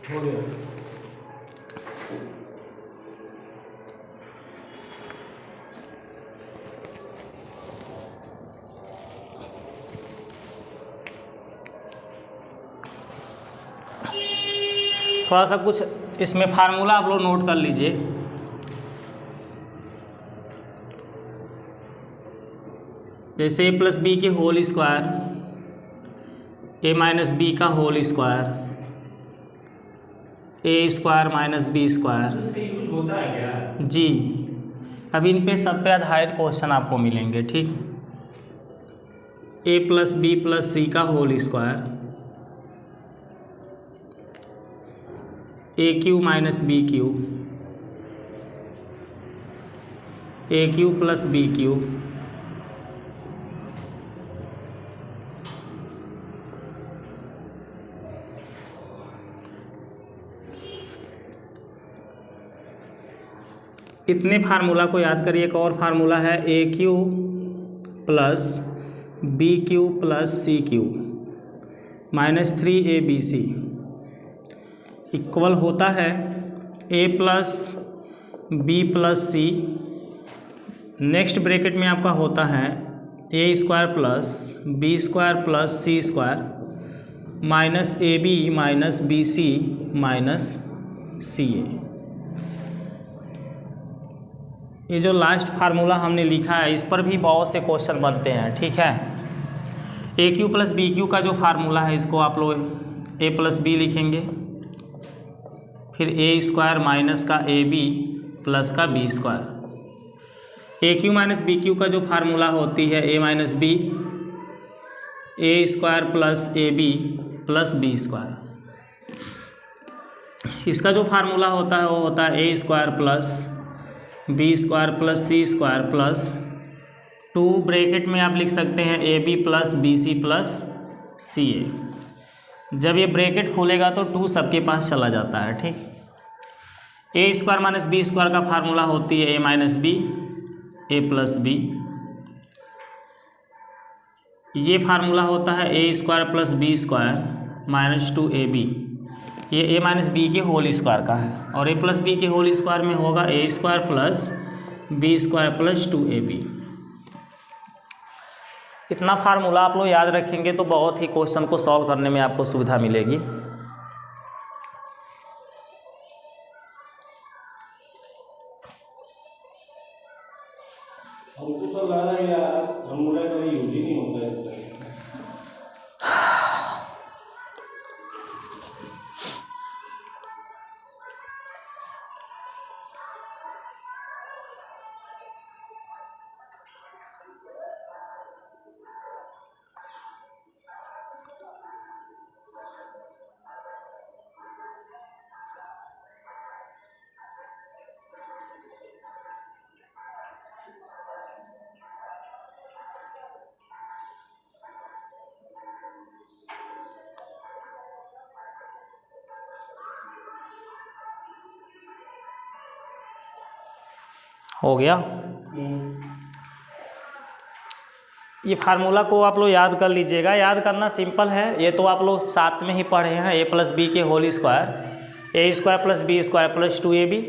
हो गया। थोड़ा सा कुछ इसमें फार्मूला आप लोग नोट कर लीजिए। जैसे ए प्लस बी के whole square, A minus B का whole square, A square minus B square. Use होता है क्या? जी, अब इन पे सब पे आधारित क्वेश्चन आपको मिलेंगे। ठीक, A plus B plus C का whole square, A cube minus B cube, A cube plus B cube, इतने फार्मूला को याद करिए। एक और फार्मूला है A cube plus B cube plus C cube minus 3abc equal होता है A plus B plus C, next bracket में आपका होता है A square plus B square plus C square minus A B minus B C minus सी ए। ये जो last formula हमने लिखा है इस पर भी बहुत से क्वेश्चन बनते हैं। ठीक है, A cube plus B cube का जो फार्मूला है इसको आप लोग ए प्लस बी लिखेंगे, फिर ए स्क्वायर माइनस का ए बी प्लस का B square. A cube minus B cube का जो फार्मूला होती है A minus B, A square plus A B plus B square. इसका जो फार्मूला होता है वो होता है A square plus B square plus C square plus 2 bracket में आप लिख सकते हैं A B plus B C plus C A. जब ये ब्रैकेट खोलेगा तो 2 सबके पास चला जाता है। ठीक, A square minus B square का फार्मूला होती है A minus B A plus B. ये फार्मूला होता है A square plus B square minus 2ab। ये ए माइनस बी के होल स्क्वायर का है और ए प्लस बी के होल स्क्वायर में होगा A square plus B square plus 2ab। इतना फार्मूला आप लोग याद रखेंगे तो बहुत ही क्वेश्चन को सॉल्व करने में आपको सुविधा मिलेगी। हमको तो लगा यार फार्मूला कभी यूज ही नहीं होता है। हो गया। ये फार्मूला को आप लोग याद कर लीजिएगा। याद करना सिंपल है, ये तो आप लोग साथ में ही पढ़े हैं। ए प्लस बी के whole square, A square plus B square plus 2ab।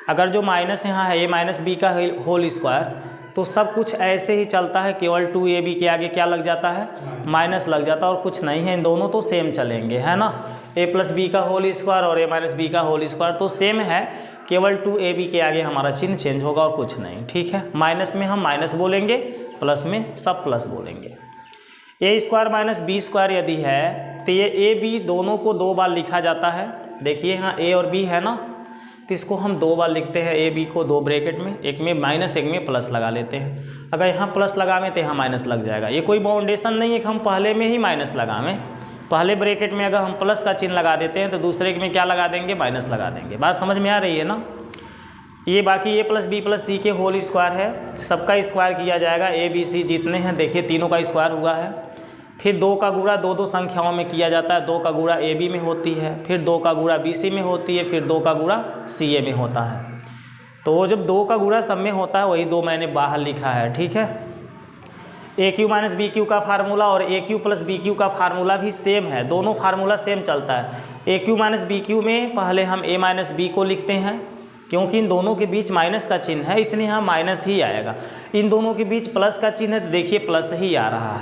अगर जो माइनस यहाँ है ए माइनस बी का होल स्क्वायर तो सब कुछ ऐसे ही चलता है, केवल 2ab के आगे क्या लग जाता है, माइनस लग जाता है और कुछ नहीं है। इन दोनों तो सेम चलेंगे, है ना। ए प्लस बी का होल स्क्वायर और ए माइनस बी का होल स्क्वायर तो सेम है, केवल 2ab के आगे हमारा चिन्ह चेंज होगा और कुछ नहीं। ठीक है, माइनस में हम माइनस बोलेंगे, प्लस में सब प्लस बोलेंगे। ए स्क्वायर माइनस बी स्क्वायर यदि है तो ये ए बी दोनों को 2 बार लिखा जाता है। देखिए यहाँ ए और बी है ना, तो इसको हम 2 बार लिखते हैं। ए बी को 2 ब्रैकेट में, एक में माइनस एक में प्लस लगा लेते हैं। अगर यहाँ प्लस लगावें तो यहाँ माइनस लग जाएगा। ये कोई बाउंडेशन नहीं है कि हम पहले में ही माइनस लगावें। पहले ब्रैकेट में अगर हम प्लस का चिन्ह लगा देते हैं तो दूसरे में क्या लगा देंगे, माइनस लगा देंगे। बात समझ में आ रही है ना। ये बाकी ए प्लस बी प्लस सी के होल स्क्वायर है, सबका स्क्वायर किया जाएगा। ए बी सी जितने हैं देखिए तीनों का स्क्वायर हुआ है। फिर 2 का गुणा 2 संख्याओं में किया जाता है। 2 का गुणा ए बी में होती है, फिर 2 का गुणा बी सी में होती है, फिर 2 का गुणा सी ए में होता है। तो वो जब 2 का गुणा सब में होता है वही 2 मैंने बाहर लिखा है। ठीक है, A cube minus B cube का फार्मूला और ए क्यू प्लस बी क्यू का फार्मूला भी सेम है, दोनों फार्मूला सेम चलता है। A cube minus B Q में पहले हम ए माइनस बी को लिखते हैं, क्योंकि इन दोनों के बीच माइनस का चिन्ह है इसलिए यहाँ माइनस ही आएगा। इन दोनों के बीच प्लस का चिन्ह है तो देखिए प्लस ही आ रहा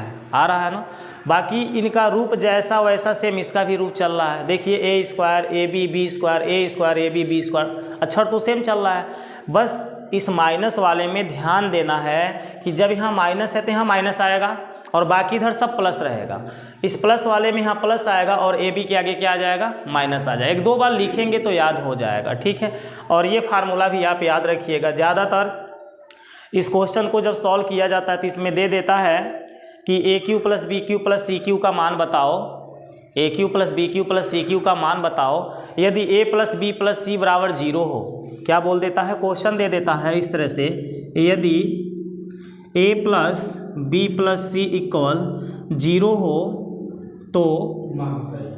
है ना। बाकी इनका रूप जैसा वैसा सेम इसका भी रूप चल रहा है। देखिए A square A B B square A square A B B square, अक्षर तो सेम चल रहा है। बस इस माइनस वाले में ध्यान देना है कि जब यहाँ माइनस है तो यहाँ माइनस आएगा और बाकी इधर सब प्लस रहेगा। इस प्लस वाले में यहाँ प्लस आएगा और ए बी के आगे क्या आ जाएगा, माइनस आ जाएगा। 1-2 बार लिखेंगे तो याद हो जाएगा, ठीक है। और ये फार्मूला भी आप याद रखिएगा। ज़्यादातर इस क्वेश्चन को जब सॉल्व किया जाता है तो इसमें दे देता है कि A cube plus B cube plus C cube का मान बताओ, A cube plus B cube plus C cube का मान बताओ यदि A plus B plus C बराबर 0 हो। क्या बोल देता है, क्वेश्चन दे देता है इस तरह से, यदि A plus B plus C equal 0 हो तो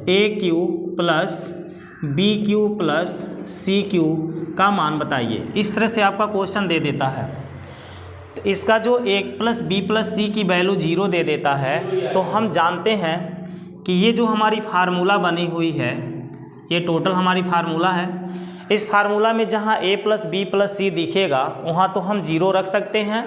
A cube plus B cube plus C cube का मान बताइए। इस तरह से आपका क्वेश्चन दे देता है। तो इसका जो ए प्लस बी प्लस सी की वैल्यू 0 दे देता है तो हम जानते हैं कि ये जो हमारी फार्मूला बनी हुई है ये टोटल हमारी फार्मूला है। इस फार्मूला में जहाँ ए प्लस बी प्लस सी दिखेगा वहाँ तो हम 0 रख सकते हैं।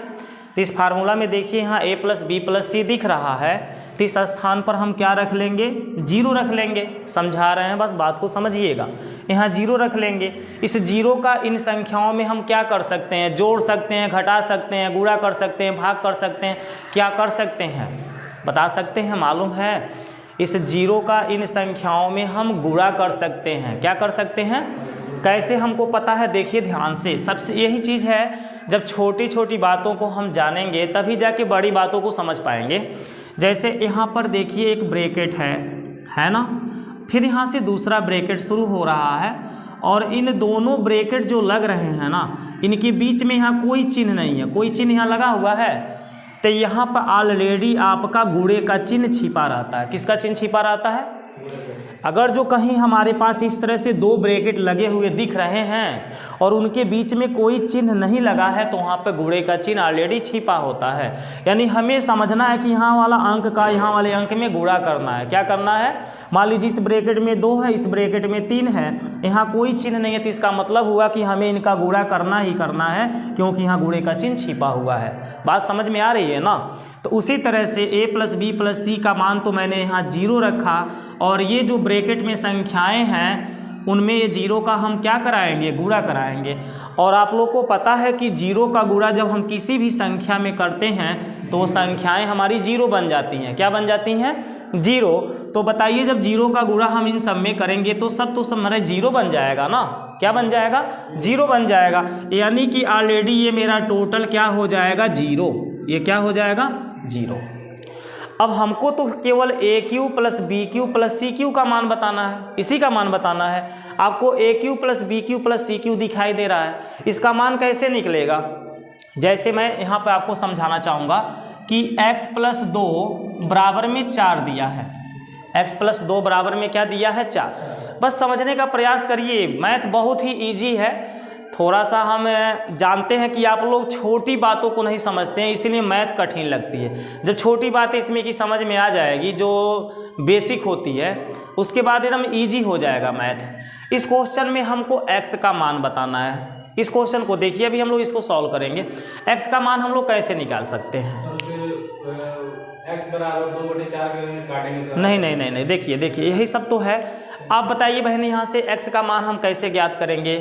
तो इस फार्मूला में देखिए यहाँ ए प्लस बी प्लस सी दिख रहा है तो इस स्थान पर हम क्या रख लेंगे, 0 रख लेंगे। समझा रहे हैं, बस बात को समझिएगा। यहाँ 0 रख लेंगे। इस 0 का इन संख्याओं में हम क्या कर सकते हैं, जोड़ सकते हैं, घटा सकते हैं, गुणा कर सकते हैं, भाग कर सकते हैं। क्या कर सकते हैं बता सकते हैं, मालूम है? इस 0 का इन संख्याओं में हम गुणा कर सकते हैं। क्या कर सकते हैं, कैसे हमको पता है, देखिए ध्यान से। सबसे यही चीज़ है, जब छोटी छोटी बातों को हम जानेंगे तभी जाके बड़ी बातों को समझ पाएंगे। जैसे यहाँ पर देखिए एक ब्रैकेट है ना, फिर यहाँ से दूसरा ब्रैकेट शुरू हो रहा है और इन दोनों ब्रैकेट जो लग रहे हैं ना, इनके बीच में यहाँ कोई चिन्ह नहीं है, कोई चिन्ह यहाँ लगा हुआ है तो यहाँ पर ऑलरेडी आपका गुणे का चिन्ह छिपा रहता है। किसका चिन्ह छिपा रहता है? अगर जो कहीं हमारे पास इस तरह से 2 ब्रैकेट लगे हुए दिख रहे हैं और उनके बीच में कोई चिन्ह नहीं लगा है तो वहाँ पे गुणे का चिन्ह ऑलरेडी छिपा होता है। यानी हमें समझना है कि यहाँ वाला अंक का यहाँ वाले अंक में गुणा करना है। क्या करना है, मान लीजिए इस ब्रैकेट में 2 है, इस ब्रैकेट में 3 है, यहाँ कोई चिन्ह नहीं है तो इसका मतलब हुआ कि हमें इनका गुणा करना ही करना है, क्योंकि यहाँ गुणे का चिन्ह छिपा हुआ है। बात समझ में आ रही है ना? तो उसी तरह से a plus B plus C का मान तो मैंने यहाँ 0 रखा और ये जो ब्रैकेट में संख्याएं हैं उनमें ये 0 का हम क्या कराएंगे, गुणा कराएंगे। और आप लोग को पता है कि 0 का गुणा जब हम किसी भी संख्या में करते हैं तो संख्याएं हमारी 0 बन जाती हैं। क्या बन जाती हैं, 0। तो बताइए जब 0 का गुणा हम इन सब में करेंगे तो सब हमारा 0 बन जाएगा ना। क्या बन जाएगा, 0 बन जाएगा। यानी कि ऑलरेडी ये मेरा टोटल क्या हो जाएगा, 0। ये क्या हो जाएगा, 0। अब हमको तो केवल A cube plus B cube plus C cube का मान बताना है, इसी का मान बताना है। आपको A cube plus B cube plus C cube दिखाई दे रहा है, इसका मान कैसे निकलेगा? जैसे मैं यहाँ पर आपको समझाना चाहूँगा कि x प्लस 2 बराबर में 4 दिया है। x प्लस 2 बराबर में क्या दिया है, 4। बस समझने का प्रयास करिए, मैथ बहुत ही ईजी है। थोड़ा सा हम जानते हैं कि आप लोग छोटी बातों को नहीं समझते हैं, इसीलिए मैथ कठिन लगती है। जब छोटी बातें इसमें की समझ में आ जाएगी, जो बेसिक होती है, उसके बाद एकदम ईजी हो जाएगा मैथ। इस क्वेश्चन में हमको x का मान बताना है। इस क्वेश्चन को देखिए, अभी हम लोग इसको सॉल्व करेंगे। x का मान हम लोग कैसे निकाल सकते हैं? x बराबर 2/4 काटेंगे। नहीं, देखिए यही सब तो है। आप बताइए बहन, यहाँ से x का मान हम कैसे ज्ञात करेंगे?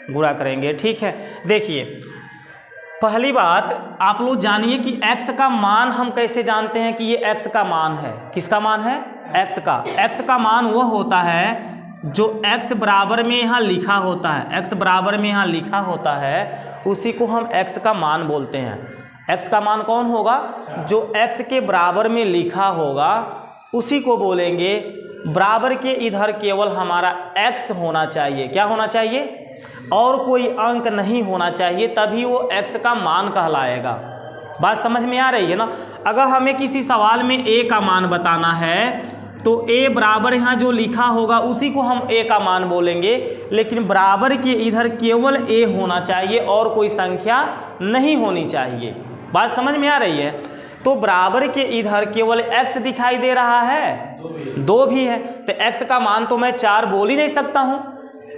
गुणा करेंगे, ठीक है। देखिए पहली बात आप लोग जानिए कि x का मान हम कैसे जानते हैं कि ये x का मान है। किसका मान है? x का मान वह होता है जो x बराबर में यहाँ लिखा होता है। x बराबर में यहाँ लिखा होता है उसी को हम x का मान बोलते हैं। x का मान कौन होगा? जो x के बराबर में लिखा होगा उसी को बोलेंगे। बराबर के इधर केवल हमारा x होना चाहिए। क्या होना चाहिए? और कोई अंक नहीं होना चाहिए, तभी वो x का मान कहलाएगा। बात समझ में आ रही है ना? अगर हमें किसी सवाल में a का मान बताना है तो a बराबर यहाँ जो लिखा होगा उसी को हम a का मान बोलेंगे, लेकिन बराबर के इधर केवल a होना चाहिए और कोई संख्या नहीं होनी चाहिए। बात समझ में आ रही है? तो बराबर के इधर केवल x दिखाई दे रहा है 2 भी है। तो x का मान तो मैं 4 बोल ही नहीं सकता हूँ।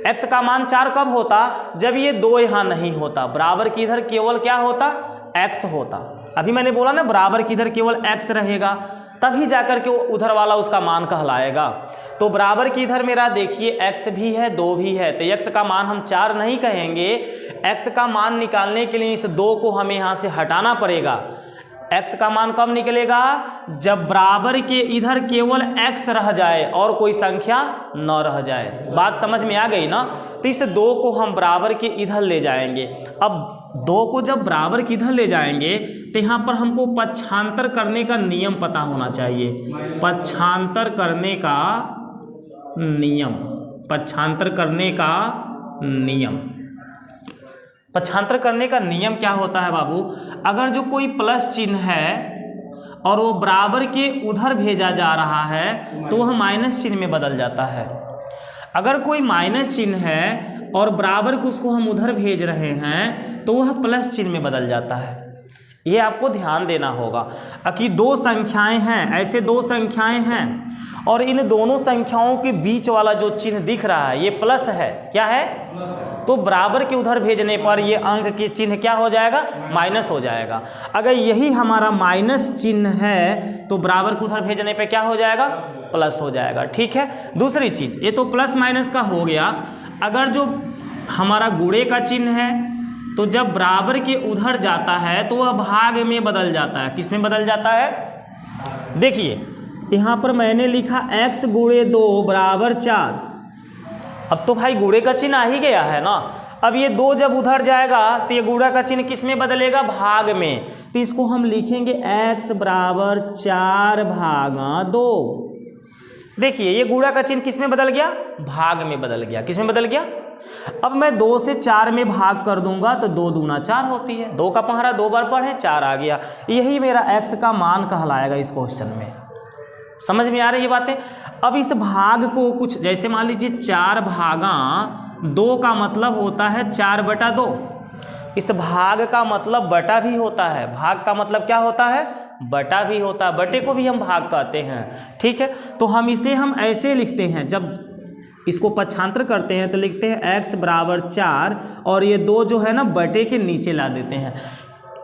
x का मान 4 कब होता? जब ये 2 यहाँ नहीं होता, बराबर की इधर केवल क्या होता? x होता। अभी मैंने बोला ना बराबर की इधर केवल x रहेगा, तभी जाकर के उधर वाला उसका मान कहलाएगा। तो बराबर की इधर मेरा देखिए x भी है 2 भी है, तो x का मान हम 4 नहीं कहेंगे। x का मान निकालने के लिए इस 2 को हमें यहाँ से हटाना पड़ेगा। x का मान कब निकलेगा? जब बराबर के इधर केवल x रह जाए और कोई संख्या न रह जाए। बात समझ में आ गई ना? तो इस 2 को हम बराबर के इधर ले जाएंगे। अब 2 को जब बराबर के इधर ले जाएंगे तो यहाँ पर हमको पक्षांतर करने का नियम पता होना चाहिए। पक्षांतर करने का नियम, पक्षांतर करने का नियम। पक्षांतर करने का नियम क्या होता है बाबू? अगर जो कोई प्लस चिन्ह है और वो बराबर के उधर भेजा जा रहा है तो वह माइनस चिन्ह में बदल जाता है। अगर कोई माइनस चिन्ह है और बराबर को उसको हम उधर भेज रहे हैं तो वह प्लस चिन्ह में बदल जाता है। ये आपको ध्यान देना होगा कि 2 संख्याएं हैं, ऐसे 2 संख्याएं हैं और इन दोनों संख्याओं के बीच वाला जो चिन्ह दिख रहा है ये प्लस है। क्या है? तो बराबर के उधर भेजने पर ये अंक के चिन्ह क्या हो जाएगा? माइनस हो जाएगा। अगर यही हमारा माइनस चिन्ह है तो बराबर के उधर भेजने पे क्या हो जाएगा? प्लस हो जाएगा। ठीक है। दूसरी चीज, ये तो प्लस माइनस का हो गया। अगर जो हमारा गुणे का चिन्ह है तो जब बराबर के उधर जाता है तो वह भाग में बदल जाता है। किस में बदल जाता है? देखिए यहाँ पर मैंने लिखा x गुणे 2 बराबर 4। अब तो भाई गुणे का चिन्ह आ ही गया है ना। अब ये 2 जब उधर जाएगा तो ये गुणा का चिन्ह किस में बदलेगा? भाग में। तो इसको हम लिखेंगे x बराबर 4 भागा 2। देखिए ये गुणा का चिन्ह किस में बदल गया? भाग में बदल गया। किस में बदल गया? अब मैं 2 से 4 में भाग कर दूंगा तो 2 दूना 4 होती है। 2 का पहरा 2 बार पढ़े, 4 आ गया। यही मेरा x का मान कहलाएगा इस क्वेश्चन में। समझ में आ रही है बातें? अब इस भाग को कुछ जैसे मान लीजिए 4 भागा 2 का मतलब होता है 4/2। इस भाग का मतलब बटा भी होता है। भाग का मतलब क्या होता है? बटा भी होता है। बटे को भी हम भाग कहते हैं। ठीक है। तो हम इसे ऐसे लिखते हैं, जब इसको पक्षांतर करते हैं तो लिखते हैं x बराबर 4 और ये 2 जो है ना बटे के नीचे ला देते हैं।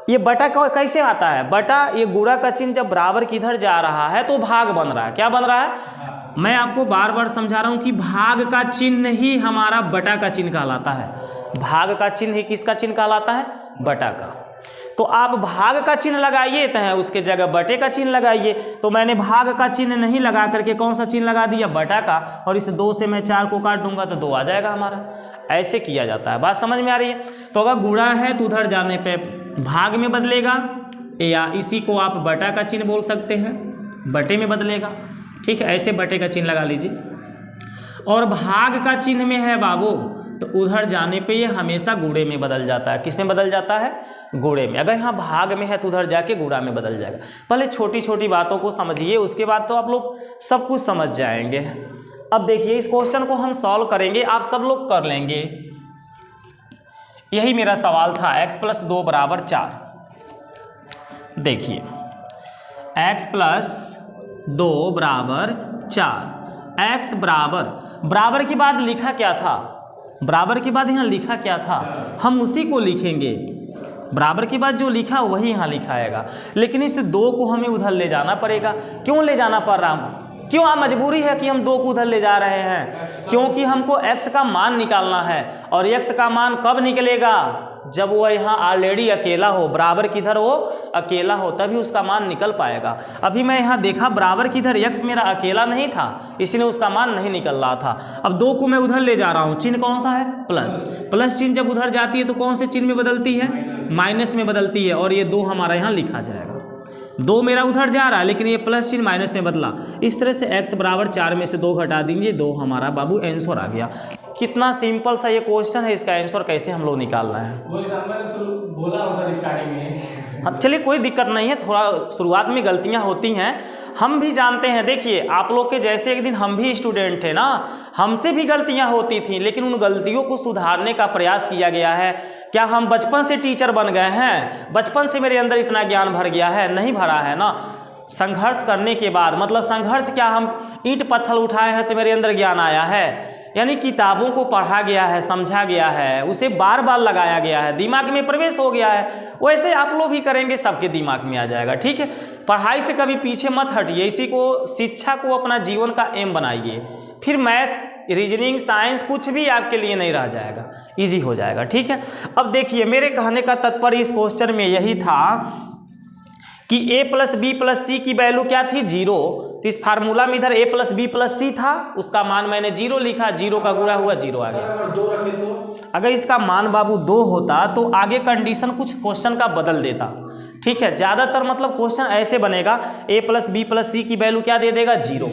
ये बटा कैसे आता है? बटा ये गुणा का चिन्ह जब बराबर किधर जा रहा है तो भाग बन रहा है। क्या बन रहा है? मैं आपको बार बार समझा रहा हूं कि भाग का चिन्ह ही हमारा बटा का चिन्ह कहलाता है। भाग का चिन्ह ही किसका चिन्ह कहलाता है? बटा का। तो आप भाग का चिन्ह लगाइए तो है उसके जगह बटे का चिन्ह लगाइए। तो मैंने भाग का चिन्ह नहीं लगा करके कौन सा चिन्ह लगा दिया? बटा का। और इस 2 से मैं 4 को काट दूंगा तो 2 आ जाएगा हमारा। ऐसे किया जाता है। बात समझ में आ रही है? तो अगर गुणा है तो उधर जाने पे भाग में बदलेगा, या इसी को आप बटा का चिन्ह बोल सकते हैं, बटे में बदलेगा। ठीक है। ऐसे बटे का चिन्ह लगा लीजिए। और भाग का चिन्ह में है बाबू तो उधर जाने पे ये हमेशा गुणे में बदल जाता है। किस में बदल जाता है? गुणे में। अगर यहाँ भाग में है तो उधर जाके गुणा में बदल जाएगा। पहले छोटी छोटी बातों को समझिए, उसके बाद तो आप लोग सब कुछ समझ जाएंगे। अब देखिए इस क्वेश्चन को हम सॉल्व करेंगे, आप सब लोग कर लेंगे। यही मेरा सवाल था, x + 2 बराबर 4। देखिए x + 2 बराबर 4। x बराबर के बाद लिखा क्या था? बराबर के बाद यहाँ लिखा क्या था? हम उसी को लिखेंगे। बराबर के बाद जो लिखा वही यहाँ लिखाएगा। लेकिन इस 2 को हमें उधर ले जाना पड़ेगा। क्यों ले जाना पड़ रहा? क्यों मजबूरी है कि हम 2 को उधर ले जा रहे हैं? क्योंकि हमको x का मान निकालना है। और x का मान कब निकलेगा? जब वो यहाँ ऑलरेडी अकेला हो, बराबर किधर हो? अकेला हो, तभी उसका मान निकल पाएगा। अभी मैं यहाँ देखा बराबर किधर x मेरा अकेला नहीं था, इसलिए उसका मान नहीं निकल रहा था। अब 2 को मैं उधर ले जा रहा हूँ। चिन्ह कौन सा है? प्लस। प्लस चिन्ह जब उधर जाती है तो कौन से चिन्ह में बदलती है? माइनस में बदलती है। और ये 2 हमारा यहाँ लिखा जाएगा। 2 मेरा उधर जा रहा है लेकिन ये प्लस चिन्ह माइनस में बदला। इस तरह से x बराबर 4 में से 2 घटा देंगे, 2 हमारा बाबू आंसर आ गया। कितना सिंपल सा ये क्वेश्चन है। इसका आंसर कैसे हम लोग निकालना है? बोला सर स्टार्टिंग में। हाँ चलिए कोई दिक्कत नहीं है, थोड़ा शुरुआत में गलतियां होती हैं, हम भी जानते हैं। देखिए आप लोग के जैसे एक दिन हम भी स्टूडेंट थे ना, हमसे भी गलतियां होती थी, लेकिन उन गलतियों को सुधारने का प्रयास किया गया है। क्या हम बचपन से टीचर बन गए हैं? बचपन से मेरे अंदर इतना ज्ञान भर गया है? नहीं भरा है ना। संघर्ष करने के बाद, मतलब संघर्ष क्या, हम ईंट पत्थर उठाए हैं तो मेरे अंदर ज्ञान आया है, यानी किताबों को पढ़ा गया है, समझा गया है, उसे बार बार लगाया गया है, दिमाग में प्रवेश हो गया है, वैसे आप लोग भी करेंगे, सबके दिमाग में आ जाएगा। ठीक है, पढ़ाई से कभी पीछे मत हटिए, इसी को, शिक्षा को अपना जीवन का एम बनाइए, फिर मैथ, रीजनिंग, साइंस कुछ भी आपके लिए नहीं रह जाएगा, इजी हो जाएगा। ठीक है, अब देखिए मेरे कहने का तात्पर्य इस क्वेश्चन में यही था कि a प्लस बी प्लस सी की वैल्यू क्या थी, 0। तो इस फार्मूला में इधर a प्लस बी प्लस सी था, उसका मान मैंने 0 लिखा, 0 का गुणा हुआ 0 आ गया। अगर 2 रखे तो, अगर इसका मान बाबू 2 होता तो आगे कंडीशन कुछ क्वेश्चन का बदल देता। ठीक है, ज़्यादातर मतलब क्वेश्चन ऐसे बनेगा, a प्लस बी प्लस सी की वैल्यू क्या दे देगा, 0।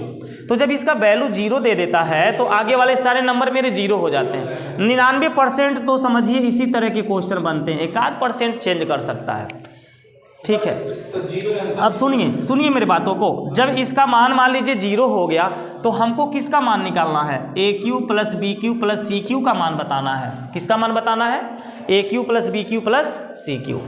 तो जब इसका वैल्यू 0 दे देता है तो आगे वाले सारे नंबर मेरे 0 हो जाते हैं। 99% तो समझिए इसी तरह के क्वेश्चन बनते हैं, 1% चेंज कर सकता है। ठीक है, तो 0 अब सुनिए मेरी बातों को, जब इसका मान मान लीजिए 0 हो गया तो हमको किसका मान निकालना है, A cube plus B cube plus C cube का मान बताना है। किसका मान बताना है, A cube plus B cube plus C cube.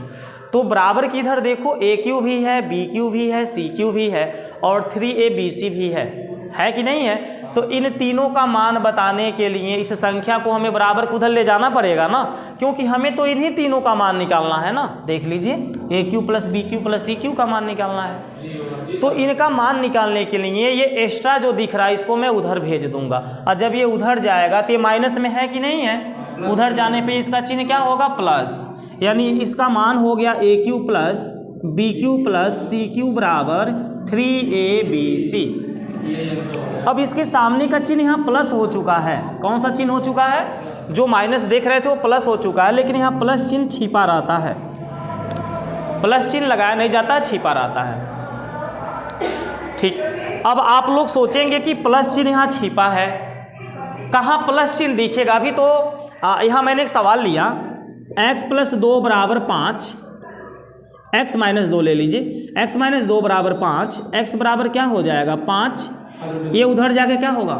तो बराबर की इधर देखो, ए क्यू भी है, बी क्यू भी है, सी क्यू भी है और 3abc भी है कि नहीं है। तो इन तीनों का मान बताने के लिए इस संख्या को हमें बराबर को उधर ले जाना पड़ेगा ना, क्योंकि हमें तो इन्हीं तीनों का मान निकालना है ना। देख लीजिए, A cube plus B cube plus C cube का मान निकालना है। तो इनका मान निकालने के लिए ये एक्स्ट्रा जो दिख रहा है इसको मैं उधर भेज दूंगा, और जब ये उधर जाएगा तो ये माइनस में है कि नहीं है, उधर जाने पर इसका चिन्ह क्या होगा, प्लस, यानी इसका मान हो गया A cube plus B cube plus C cube बराबर 3abc। अब इसके सामने का चिन्ह यहाँ प्लस हो चुका है। कौन सा चिन्ह हो चुका है, जो माइनस देख रहे थे वो प्लस हो चुका है, लेकिन यहाँ प्लस चिन्ह छिपा रहता है, प्लस चिन्ह लगाया नहीं जाता, छिपा रहता है। ठीक, अब आप लोग सोचेंगे कि प्लस चिन्ह यहाँ छिपा है, कहाँ प्लस चिन्ह दिखेगा। अभी तो यहाँ मैंने एक सवाल लिया, x प्लस 2 बराबर 5, x माइनस 2 ले लीजिए, x माइनस 2 बराबर 5, x बराबर क्या हो जाएगा 5, ये उधर जाके क्या होगा,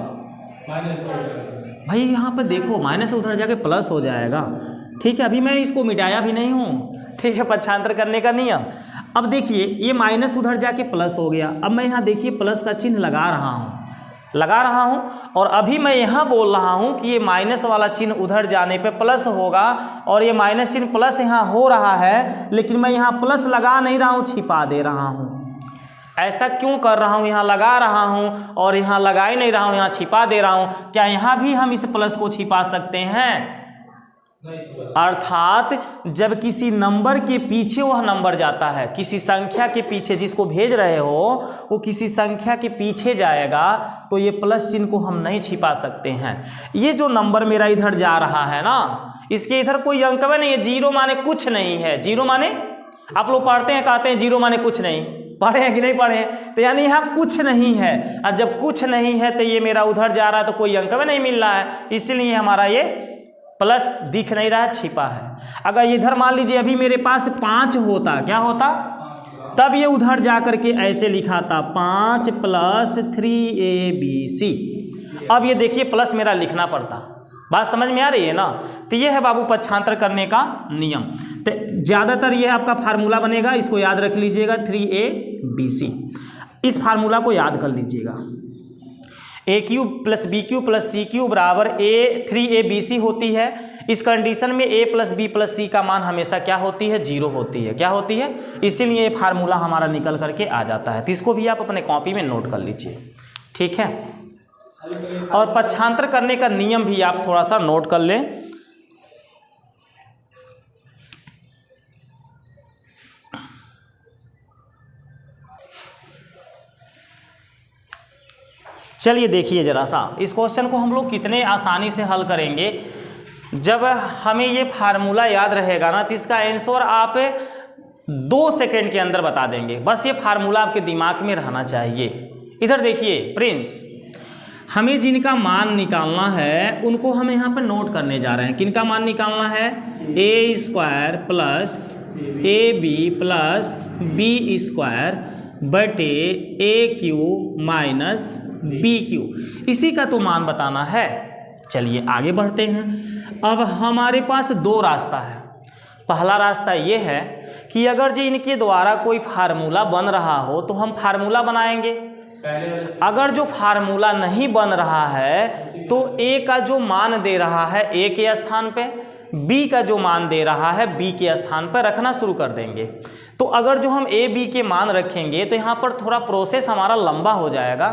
भाई यहाँ पे देखो माइनस उधर जाके प्लस हो जाएगा। ठीक है, अभी मैं इसको मिटाया भी नहीं हूँ। ठीक है, पक्षांतर करने का नियम। अब देखिए ये माइनस उधर जाके प्लस हो गया, अब मैं यहाँ देखिए प्लस का चिन्ह लगा रहा हूँ और अभी मैं यहाँ बोल रहा हूँ कि ये माइनस वाला चिन्ह उधर जाने पे प्लस होगा, और ये माइनस चिन्ह प्लस यहाँ हो रहा है, लेकिन मैं यहाँ प्लस लगा नहीं रहा हूँ, छिपा दे रहा हूँ। ऐसा क्यों कर रहा हूँ, यहाँ लगा रहा हूँ और यहाँ लगा ही नहीं रहा हूँ, यहाँ छिपा दे रहा हूँ। क्या यहाँ भी हम इस प्लस को छिपा सकते हैं? अर्थात जब किसी नंबर के पीछे वह नंबर जाता है, किसी संख्या के पीछे जिसको भेज रहे हो वो किसी संख्या के पीछे जाएगा, तो ये प्लस चिन्ह को हम नहीं छिपा सकते हैं। ये जो नंबर मेरा इधर जा रहा है ना, इसके इधर कोई अंक नहीं है, 0 माने कुछ नहीं है। 0 माने आप लोग पढ़ते हैं, कहते हैं 0 माने कुछ नहीं, पढ़े हैं कि नहीं पढ़े हैं, तो यानी यहाँ कुछ नहीं है। और जब कुछ नहीं है तो ये मेरा उधर जा रहा है, तो कोई अंक नहीं मिल रहा है, इसीलिए हमारा ये प्लस दिख नहीं रहा है, छिपा है। अगर इधर मान लीजिए अभी मेरे पास 5 होता, क्या होता, तब ये उधर जा करके ऐसे लिखा था 5 + 3abc। अब ये देखिए प्लस मेरा लिखना पड़ता। बात समझ में आ रही है ना। तो ये है बाबू पक्षांतर करने का नियम। तो ज़्यादातर ये आपका फार्मूला बनेगा, इसको याद रख लीजिएगा, 3abc। इस फार्मूला को याद कर लीजिएगा, A cube plus B cube plus C cube बराबर 3abc होती है। इस कंडीशन में a plus B plus C का मान हमेशा क्या होती है, 0 होती है। क्या होती है? इसीलिए ये फार्मूला हमारा निकल करके आ जाता है। तो इसको भी आप अपने कॉपी में नोट कर लीजिए, ठीक है। और पक्षांतर करने का नियम भी आप थोड़ा सा नोट कर लें। चलिए देखिए जरा सा, इस क्वेश्चन को हम लोग कितने आसानी से हल करेंगे। जब हमें ये फार्मूला याद रहेगा ना, तो इसका आंसर आप 2 सेकंड के अंदर बता देंगे। बस ये फार्मूला आपके दिमाग में रहना चाहिए। इधर देखिए प्रिंस, हमें जिनका मान निकालना है उनको हम यहाँ पर नोट करने जा रहे हैं। किनका मान निकालना है? a² plus ab plus b² बटे AQ माइनस BQ, इसी का तो मान बताना है। चलिए आगे बढ़ते हैं। अब हमारे पास 2 रास्ता है। पहला रास्ता ये है कि अगर जी इनके द्वारा कोई फार्मूला बन रहा हो तो हम फार्मूला बनाएंगे। अगर जो फार्मूला नहीं बन रहा है तो ए का जो मान दे रहा है ए के स्थान पे, बी का जो मान दे रहा है बी के स्थान पर रखना शुरू कर देंगे। तो अगर जो हम ए बी के मान रखेंगे तो यहाँ पर थोड़ा प्रोसेस हमारा लंबा हो जाएगा,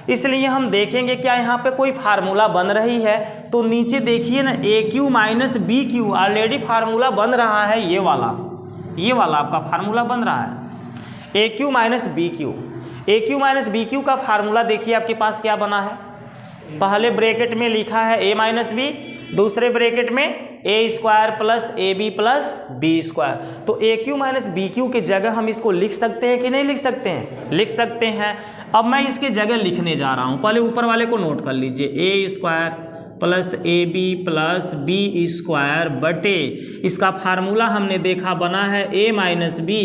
इसलिए हम देखेंगे क्या यहाँ पे कोई फार्मूला बन रही है। तो नीचे देखिए ना A cube minus B cube already formula बन रहा है, ये वाला आपका फार्मूला बन रहा है A cube minus B cube. A cube minus B cube का फार्मूला देखिए आपके पास क्या बना है, पहले ब्रैकेट में लिखा है ए माइनस बी, दूसरे ब्रैकेट में A square plus A B plus B square. तो A cube minus B cube की जगह हम इसको लिख सकते हैं कि नहीं लिख सकते हैं, लिख सकते हैं। अब मैं इसके जगह लिखने जा रहा हूं, पहले ऊपर वाले को नोट कर लीजिए, A square plus A B plus B square बटे इसका फार्मूला हमने देखा बना है ए माइनस बी,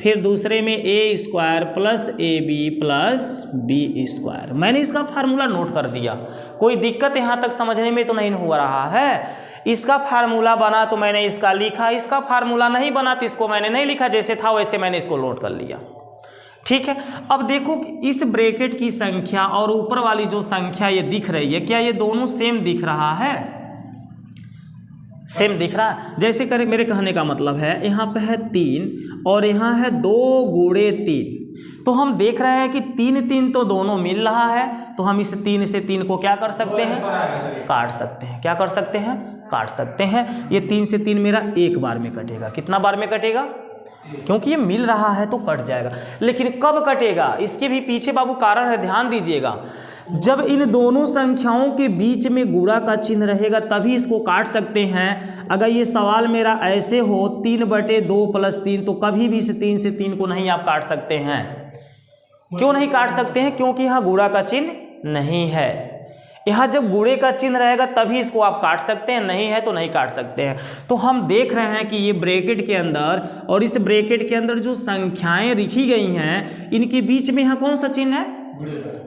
फिर दूसरे में A square plus A B plus B square. मैंने इसका फार्मूला नोट कर दिया, कोई दिक्कत यहाँ तक समझने में तो नहीं हो रहा है। इसका फार्मूला बना तो मैंने इसका लिखा, इसका फार्मूला नहीं बना तो इसको मैंने नहीं लिखा, जैसे था वैसे मैंने इसको नोट कर लिया। ठीक है, अब देखो इस ब्रैकेट की संख्या और ऊपर वाली जो संख्या ये दिख रही है, क्या ये दोनों सेम दिख रहा है, सेम दिख रहा है। जैसे करें, मेरे कहने का मतलब है यहाँ पे है 3 और यहाँ है 2 गुणे 3, तो हम देख रहे हैं कि 3 तो दोनों मिल रहा है, तो हम इस 3 से 3 को क्या कर सकते हैं, काट सकते हैं। क्या कर सकते हैं, काट सकते हैं। ये 3 से 3 मेरा एक बार में कटेगा, कितना बार में कटेगा, क्योंकि ये मिल रहा है तो कट जाएगा। लेकिन कब कटेगा, इसके भी पीछे बाबू कारण है, ध्यान दीजिएगा। जब इन दोनों संख्याओं के बीच में गुणा का चिन्ह रहेगा तभी इसको काट सकते हैं। अगर ये सवाल मेरा ऐसे हो 3/2 + 3, तो कभी भी इस 3 से 3 को नहीं आप काट सकते हैं। क्यों नहीं काट सकते हैं, क्योंकि यहाँ गुणा का चिन्ह नहीं है। यहाँ जब गुणे का चिन्ह रहेगा तभी इसको आप काट सकते हैं, नहीं है तो नहीं काट सकते हैं। तो हम देख रहे हैं कि ये ब्रैकेट के अंदर और इस ब्रैकेट के अंदर जो संख्याएं लिखी गई हैं इनके बीच में यहाँ कौन सा चिन्ह है,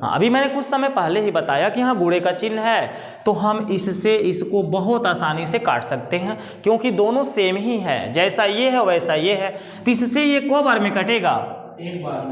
हाँ अभी मैंने कुछ समय पहले ही बताया कि यहाँ गुणे का चिन्ह है। तो हम इससे इसको बहुत आसानी से काट सकते हैं, क्योंकि दोनों सेम ही है, जैसा ये है वैसा ये है। तो इससे ये को बार में कटेगा,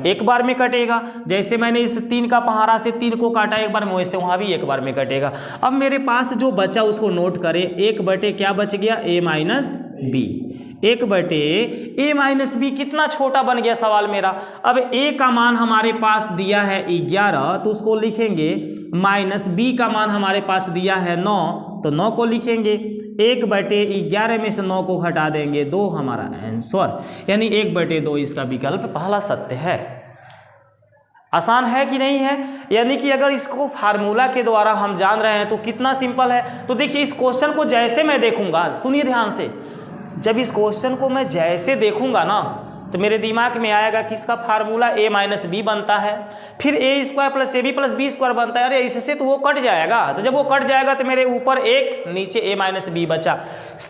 एक बार में कटेगा। जैसे मैंने इस 3 का पहाड़ा से 3 को काटा एक बार में, वैसे वहाँ भी एक बार में कटेगा। अब मेरे पास जो बचा उसको नोट करें, 1/, क्या बच गया, a minus b. 1/a minus b कितना छोटा बन गया सवाल मेरा। अब a का मान हमारे पास दिया है 11, तो उसको लिखेंगे, माइनस b का मान हमारे पास दिया है 9, तो 9 को लिखेंगे। 1/11 में से 9 को हटा देंगे, 2 हमारा आंसर, यानी 1/2 इसका विकल्प पहला सत्य है। आसान है कि नहीं है, यानी कि अगर इसको फार्मूला के द्वारा हम जान रहे हैं तो कितना सिंपल है। तो देखिए इस क्वेश्चन को जैसे मैं देखूंगा, सुनिए ध्यान से, जब इस क्वेश्चन को मैं जैसे देखूंगा ना तो मेरे दिमाग में आएगा कि इसका फार्मूला a माइनस बी बनता है, फिर a square plus A B plus B square बनता है। अरे इससे तो वो कट जाएगा, तो जब वो कट जाएगा तो मेरे ऊपर 1 नीचे a माइनस बी बचा।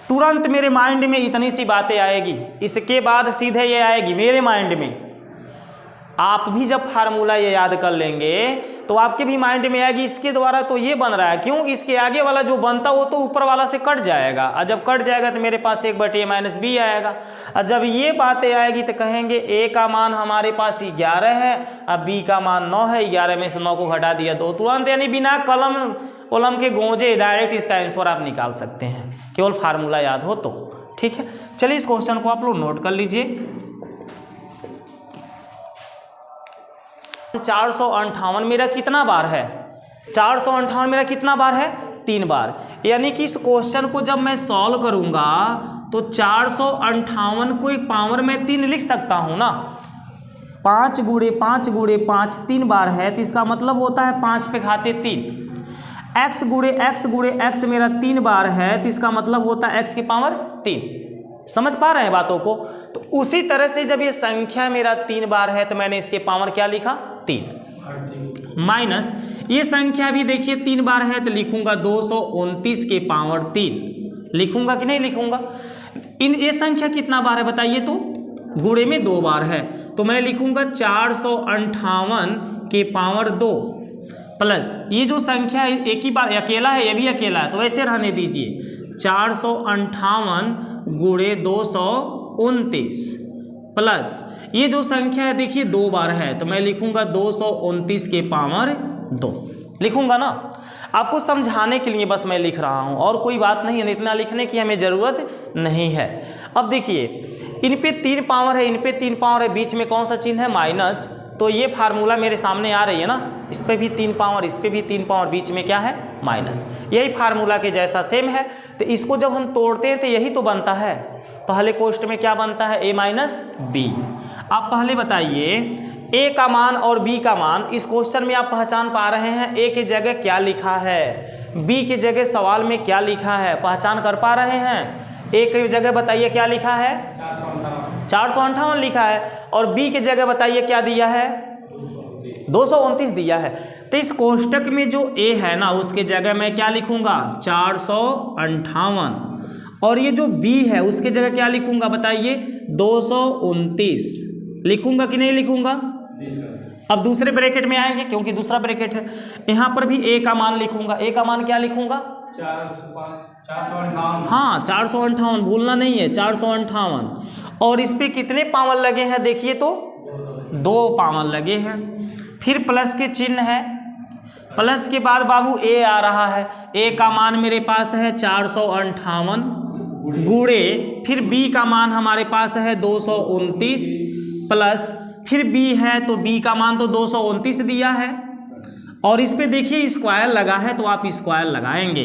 तुरंत मेरे माइंड में इतनी सी बातें आएगी, इसके बाद सीधे ये आएगी मेरे माइंड में। आप भी जब फार्मूला ये याद कर लेंगे तो आपके भी माइंड में आएगी इसके द्वारा तो ये बन रहा है, क्यों, इसके आगे वाला जो बनता वो तो ऊपर वाला से कट जाएगा, और जब कट जाएगा तो मेरे पास 1/a माइनस बी आएगा। और जब ये बातें आएगी तो कहेंगे a का मान हमारे पास 11 है, अब b का मान 9 है, 11 में से 9 को घटा दिया 2, तुरंत, यानी बिना कलम उलम के गोंजे डायरेक्ट इसका आंसर आप निकाल सकते हैं, केवल फार्मूला याद हो तो। ठीक है, चलिए इस क्वेश्चन को आप लोग नोट कर लीजिए। 458 मेरा कितना बार है, 458 मेरा कितना बार है, 3 बार। यानी कि इस क्वेश्चन को जब मैं सॉल्व करूंगा तो 458 को एक पावर में 3 लिख सकता हूं ना, 5 गुणे 5 गुणे 5 3 बार है, तो इसका मतलब होता है 5 पे घाते 3। x गुणे x मेरा 3 बार है, तो इसका मतलब होता है x की पावर 3। समझ पा रहे हैं बातों को। तो उसी तरह से जब ये संख्या मेरा 3 बार है तो मैंने इसके पावर क्या लिखा, 3, माइनस ये संख्या भी देखिए 3 बार है तो लिखूंगा 229 के पावर 3, लिखूंगा कि नहीं लिखूंगा। ये संख्या कितना बार है बताइए, तो गुणे में 2 बार है, तो मैं लिखूंगा 458 के पावर 2 प्लस ये जो संख्या एक ही बार अकेला है, ये भी अकेला है तो वैसे रहने दीजिए, 458 गुणे 229 प्लस ये जो संख्या है देखिए 2 बार है तो मैं लिखूंगा 229 के पावर 2 लिखूंगा ना। आपको समझाने के लिए बस मैं लिख रहा हूं और कोई बात नहीं है, इतना लिखने की हमें ज़रूरत नहीं है। अब देखिए इन पे 3 पावर है, इन पे 3 पावर है, बीच में कौन सा चिन्ह है माइनस, तो ये फार्मूला मेरे सामने आ रही है ना, इस पे भी 3 पावर, इस पे भी 3 पावर, बीच में क्या है माइनस, यही फार्मूला के जैसा सेम है। तो इसको जब हम तोड़ते हैं तो यही तो बनता है, पहले कोष्ट में क्या बनता है a माइनस बी। आप पहले बताइए a का मान और b का मान इस क्वेश्चन में आप पहचान पा रहे हैं, a की जगह क्या लिखा है, b की जगह सवाल में क्या लिखा है, पहचान कर पा रहे हैं। a की जगह बताइए क्या लिखा है 458 लिखा है, और b की जगह बताइए क्या दिया है 229 दिया है। तो इस कोष्टक में जो a है ना उसके जगह मैं क्या लिखूंगा 458, और ये जो b है उसके जगह क्या लिखूंगा बताइए 229 लिखूंगा कि नहीं लिखूंगा। अब दूसरे ब्रैकेट में आएंगे क्योंकि दूसरा ब्रैकेट है, यहाँ पर भी a का मान लिखूंगा, a का मान क्या लिखूंगा 458। हाँ 458 भूलना नहीं है 458, और इस पे कितने पावर लगे हैं देखिए तो 2 पावर लगे हैं, फिर प्लस के चिन्ह है, प्लस के बाद बाबू a आ रहा है, a का मान मेरे पास है 458 गुणे फिर b का मान हमारे पास है 229 प्लस फिर b है तो b का मान तो 229 दिया है, और इस पे देखिए स्क्वायर लगा है तो आप स्क्वायर लगाएंगे,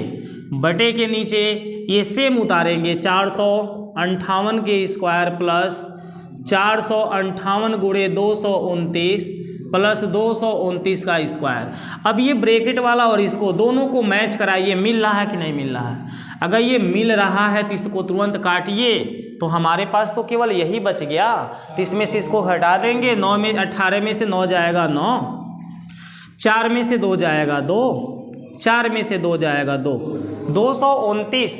बटे के नीचे ये सेम उतारेंगे 458 के स्क्वायर प्लस 458 गुणे 229 प्लस 229 का स्क्वायर। अब ये ब्रैकेट वाला और इसको दोनों को मैच कराइए, मिल रहा है कि नहीं मिल रहा है। अगर ये मिल रहा है तो इसको तुरंत काटिए, तो हमारे पास तो केवल यही बच गया, तो इसमें से इसको हटा देंगे, 9 में 18 में से 9 जाएगा 9, 4 में से 2 जाएगा 2, 4 में से 2 जाएगा 2, 229।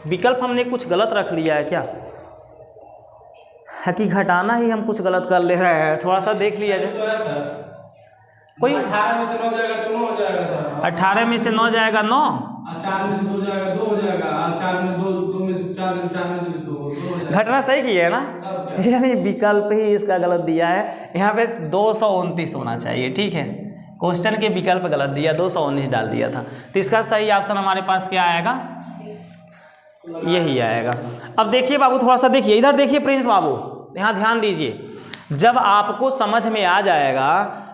विकल्प हमने कुछ गलत रख लिया है क्या, है कि घटाना ही हम कुछ गलत कर ले रहे हैं, थोड़ा सा देख लिया जाए। कोई 18 में से 9 जाएगा तो 9 हो जाएगा सर, 18 में से 9 जाएगा 9, 4 में से 2 जाएगा 2 हो जाएगा, 4 में 2 में से 4 में 2 हो जाएगा। घटना सही की है ना, यानी विकल्प ही इसका गलत दिया है, यहाँ पे 229 होना चाहिए, ठीक है, क्वेश्चन के विकल्प गलत दिया, 219 डाल दिया था, तो इसका सही ऑप्शन हमारे पास क्या आएगा यही आएगा। अब देखिए बाबू थोड़ा सा देखिए इधर देखिए प्रिंस बाबू, यहाँ ध्यान दीजिए, जब आपको समझ में आ जाएगा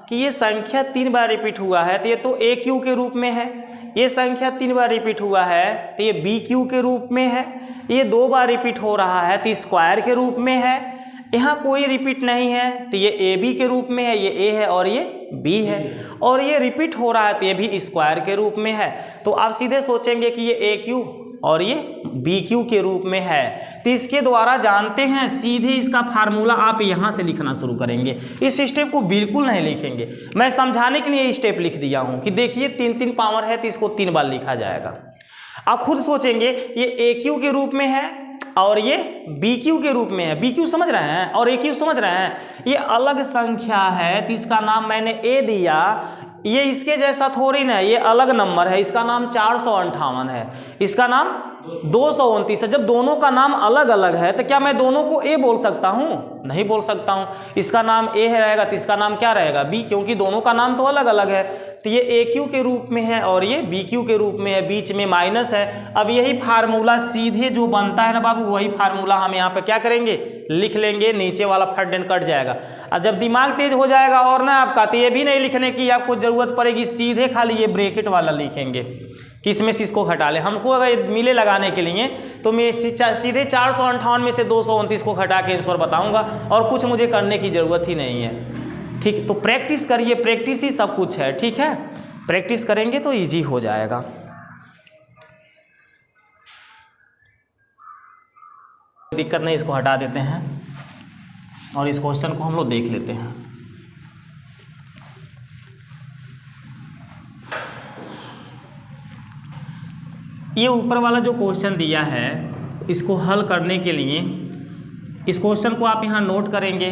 कि ये संख्या 3 बार रिपीट हुआ है तो ये तो ए क्यू के रूप में है, ये संख्या 3 बार रिपीट हुआ है तो ये बी क्यू के रूप में है, ये 2 बार रिपीट हो रहा है तो स्क्वायर के रूप में है, यहाँ कोई रिपीट नहीं है तो ये ए बी के रूप में है, ये ए है और ये बी है, और ये रिपीट हो रहा है तो ये भी स्क्वायर के रूप में है। तो आप सीधे सोचेंगे कि ये ए क्यू और ये बी क्यू के रूप में है, तो इसके द्वारा जानते हैं सीधे इसका फार्मूला आप यहाँ से लिखना शुरू करेंगे, इस स्टेप को बिल्कुल नहीं लिखेंगे, मैं समझाने के लिए स्टेप लिख दिया हूँ कि देखिए 3 पावर है तो इसको 3 बार लिखा जाएगा। आप खुद सोचेंगे ये ए क्यू के रूप में है और ये बी क्यू के रूप में है, बी क्यू समझ रहे हैं और ए क्यू समझ रहे हैं, ये अलग संख्या है तो इसका नाम मैंने ए दिया, ये इसके जैसा थोड़ी ना, ये अलग नंबर है, इसका नाम 458 है, इसका नाम 229 है। जब दोनों का नाम अलग अलग है तो क्या मैं दोनों को ए बोल सकता हूँ, नहीं बोल सकता हूँ, इसका नाम ए रहेगा तो इसका नाम क्या रहेगा बी, क्योंकि दोनों का नाम तो अलग अलग है, तो ये ए क्यू के रूप में है और ये बी क्यू के रूप में है, बीच में माइनस है। अब यही फार्मूला सीधे जो बनता है ना बाबू, वही फार्मूला हम यहाँ पे क्या करेंगे लिख लेंगे, नीचे वाला फट एंड कट जाएगा। और जब दिमाग तेज हो जाएगा और ना आपका, तो ये भी नहीं लिखने की आपको जरूरत पड़ेगी, सीधे खाली ये ब्रैकेट वाला लिखेंगे कि इसमें से इसको घटा ले। हमको अगर मिले लगाने के लिए तो मैं सीधे 458 में से 229 को घटा के आंसर बताऊंगा, और कुछ मुझे करने की ज़रूरत ही नहीं है, ठीक। तो प्रैक्टिस करिए, प्रैक्टिस ही सब कुछ है, ठीक है, प्रैक्टिस करेंगे तो इजी हो जाएगा। दिक्कत नहीं, इसको हटा देते हैं और इस क्वेश्चन को हम लोग देख लेते हैं। ये ऊपर वाला जो क्वेश्चन दिया है इसको हल करने के लिए इस क्वेश्चन को आप यहाँ नोट करेंगे,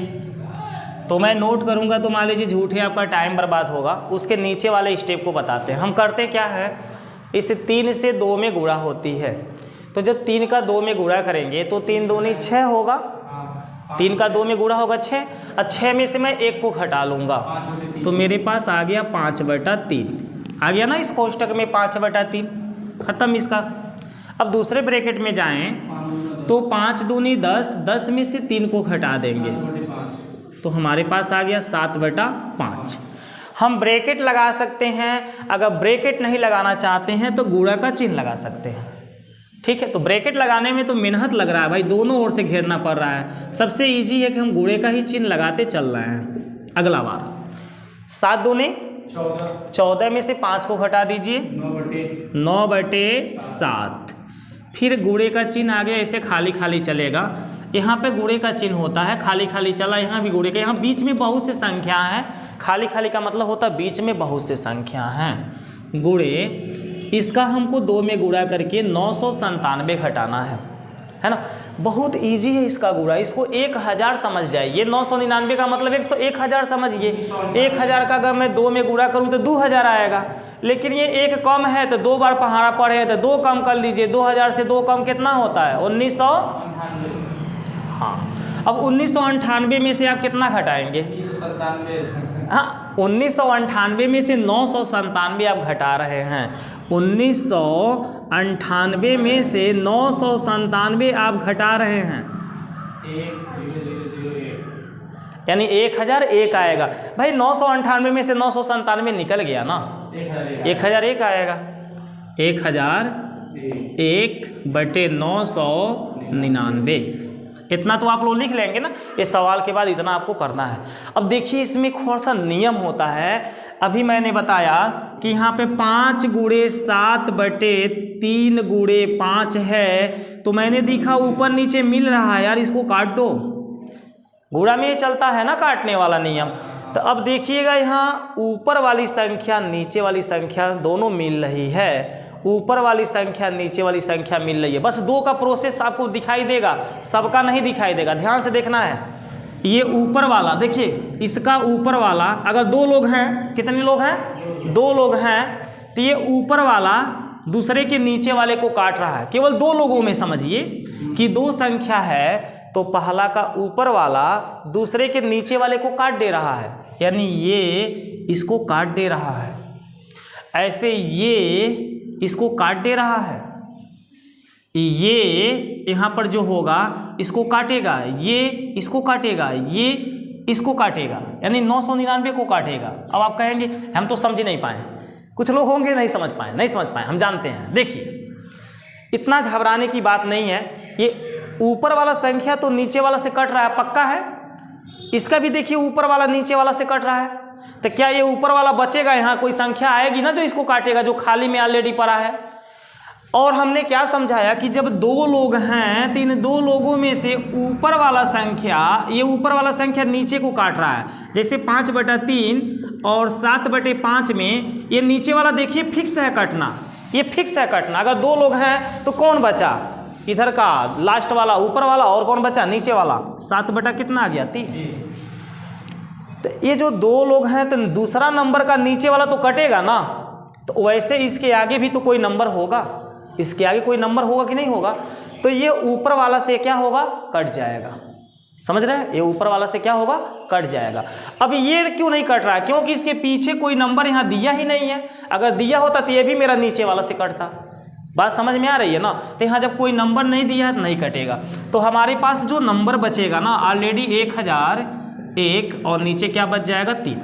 तो मैं नोट करूँगा तो मान लीजिए झूठे आपका टाइम बर्बाद होगा, उसके नीचे वाले स्टेप को बताते हैं। हम करते क्या है, इस 3 से 2 में गुणा होती है, तो जब 3 का 2 में गुणा करेंगे तो 3 दूनी 6 होगा, 3 का 2 में गुणा होगा 6, और 6 में से मैं 1 को घटा लूँगा, तो मेरे पास आ गया 5/3। आ गया ना इस कोष्टक में 5/3, खत्म इसका। अब दूसरे ब्रैकेट में जाएं तो 5 दूनी 10, 10 में से 3 को घटा देंगे, तो हमारे पास आ गया 7/5। हम ब्रैकेट लगा सकते हैं, अगर ब्रैकेट नहीं लगाना चाहते हैं तो गुणा का चिन्ह लगा सकते हैं। ठीक है, तो ब्रैकेट लगाने में तो मेहनत लग रहा है भाई, दोनों ओर से घेरना पड़ रहा है। सबसे इजी है कि हम गुणे का ही चिन्ह लगाते चल रहे हैं। अगला बार 7 दूनी 14 में से 5 को घटा दीजिए, 9/7। फिर गुणे का चिन्ह आगे ऐसे खाली खाली चलेगा, यहाँ पे गुणे का चिन्ह होता है, खाली खाली चला, यहाँ भी गुणे का, यहाँ बीच में बहुत से संख्या हैं, खाली खाली का मतलब होता है बीच में बहुत से संख्या हैं। गुणे इसका हमको 2 में गुणा करके 997 घटाना है ना। बहुत इजी है इसका गुणा, इसको 1000 समझ जाइए। 999 का मतलब 1000 समझिए। 1000 का अगर मैं 2 में गुणा करूँ तो 2000 आएगा, लेकिन ये 1 कम है तो 2 बार पहाड़ा पड़े हैं तो 2 कम कर लीजिए। 2000 से 2 कम कितना होता है? 1900। हाँ, अब 1998 में से आप कितना घटाएंगे? 1997। हाँ, 1998 में से 997 आप घटा रहे हैं। 1998 में से 997 आप घटा रहे हैं, यानी 1001 आएगा। भाई 998 में से 997 निकल गया ना, 1001 आएगा। 1001/999, इतना तो आप लोग लिख लेंगे ना। ये सवाल के बाद इतना आपको करना है। अब देखिए इसमें थोड़ा सा नियम होता है। अभी मैंने बताया कि यहाँ पे 5 गुणे 7/3 गुणे 5 है, तो मैंने देखा ऊपर नीचे मिल रहा है, यार इसको काट दो। गुणा में ये चलता है ना काटने वाला नियम। तो अब देखिएगा यहाँ ऊपर वाली संख्या नीचे वाली संख्या दोनों मिल रही है, ऊपर वाली संख्या नीचे वाली संख्या मिल रही है। बस 2 का प्रोसेस आपको दिखाई देगा, सबका नहीं दिखाई देगा, ध्यान से देखना है। ये ऊपर वाला देखिए, इसका ऊपर वाला अगर 2 लोग हैं, कितने लोग हैं? 2 लोग हैं, तो ये ऊपर वाला दूसरे के नीचे वाले को काट रहा है। केवल 2 लोगों में समझिए कि 2 संख्या है, तो पहला का ऊपर वाला दूसरे के नीचे वाले को काट दे रहा है, यानी ये इसको काट दे रहा है, ऐसे ये इसको काट दे रहा है, ये यहाँ पर जो होगा इसको काटेगा, ये इसको काटेगा, ये इसको काटेगा, यानी 999 को काटेगा। अब आप कहेंगे हम तो समझ नहीं पाए, कुछ लोग होंगे नहीं समझ पाए, हम जानते हैं। देखिए इतना घबराने की बात नहीं है। ये ऊपर वाला संख्या तो नीचे वाला से कट रहा है, पक्का है। इसका भी देखिए ऊपर वाला नीचे वाला से कट रहा है, तो क्या ये ऊपर वाला बचेगा? यहाँ कोई संख्या आएगी ना जो इसको काटेगा, जो खाली में ऑलरेडी पड़ा है। और हमने क्या समझाया कि जब 2 लोग हैं तो इन 2 लोगों में से ऊपर वाला संख्या, ये ऊपर वाला संख्या नीचे को काट रहा है। जैसे 5/3 और 7/5 में ये नीचे वाला देखिए फिक्स है कटना, ये फिक्स है कटना। अगर 2 लोग हैं तो कौन बचा? इधर का लास्ट वाला ऊपर वाला, और कौन बचा? नीचे वाला। 7 कितना आ गया? 3। तो ये जो 2 लोग हैं तो दूसरा नंबर का नीचे वाला तो कटेगा ना, तो वैसे इसके आगे भी तो कोई नंबर होगा, इसके आगे कोई नंबर होगा कि नहीं होगा? तो ये ऊपर वाला से क्या होगा? कट जाएगा। समझ रहे हैं? ये ऊपर वाला से क्या होगा? कट जाएगा। अब ये क्यों नहीं कट रहा है? क्योंकि इसके पीछे कोई नंबर यहाँ दिया ही नहीं है। अगर दिया होता तो ये भी मेरा नीचे वाला से कटता। बात समझ में आ रही है ना? तो यहाँ जब कोई नंबर नहीं दिया है तो नहीं कटेगा। तो हमारे पास जो नंबर बचेगा ना, ऑलरेडी 1001 और नीचे क्या बच जाएगा? 3।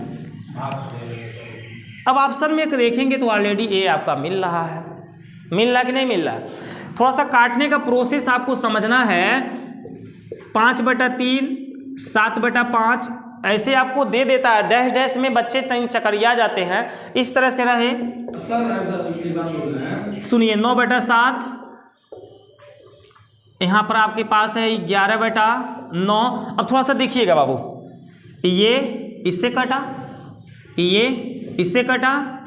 अब ऑप्शन में देखेंगे तो ऑलरेडी ए आपका मिल रहा है। मिल रहा कि नहीं मिल रहा? थोड़ा सा काटने का प्रोसेस आपको समझना है। 5/3, 7/5 ऐसे आपको दे देता है, डैश डैश में बच्चे तन चकरिया जाते हैं, इस तरह से रहे। सुनिए 9/7, यहाँ पर आपके पास है 11/9। अब थोड़ा सा देखिएगा बाबू, ये इससे कटा, ये इससे कटा,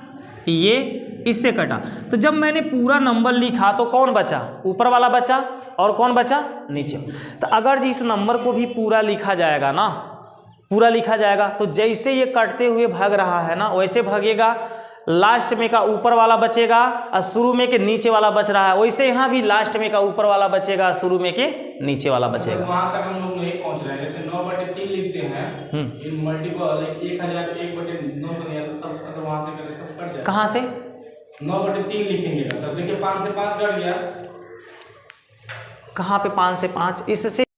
ये इससे कटा। तो जब मैंने पूरा नंबर लिखा तो कौन बचा? ऊपर वाला बचा, और कौन बचा? नीचे। तो अगर इस नंबर को भी पूरा लिखा जाएगा ना, पूरा लिखा जाएगा, तो जैसे ये कटते हुए भाग रहा है ना, वैसे भागेगा। लास्ट में का ऊपर वाला बचेगा और शुरू में के नीचे वाला बच रहा है, वैसे यहाँ भी लास्ट में का ऊपर वाला बचेगा और शुरू में के नीचे वाला बचेगा। वहां तक हम लोग नहीं पहुंच रहे हैं, जैसे 9/3 लिखते हैं इन मल्टीपल 1001/900 नहीं आता, तब अगर वहां से करें तब कट जाएगा। कहाँ से 9/3 लिखेंगे ना, तब देखिए 5 से 5 कट गया। कहाँ पे 5 से 5, इससे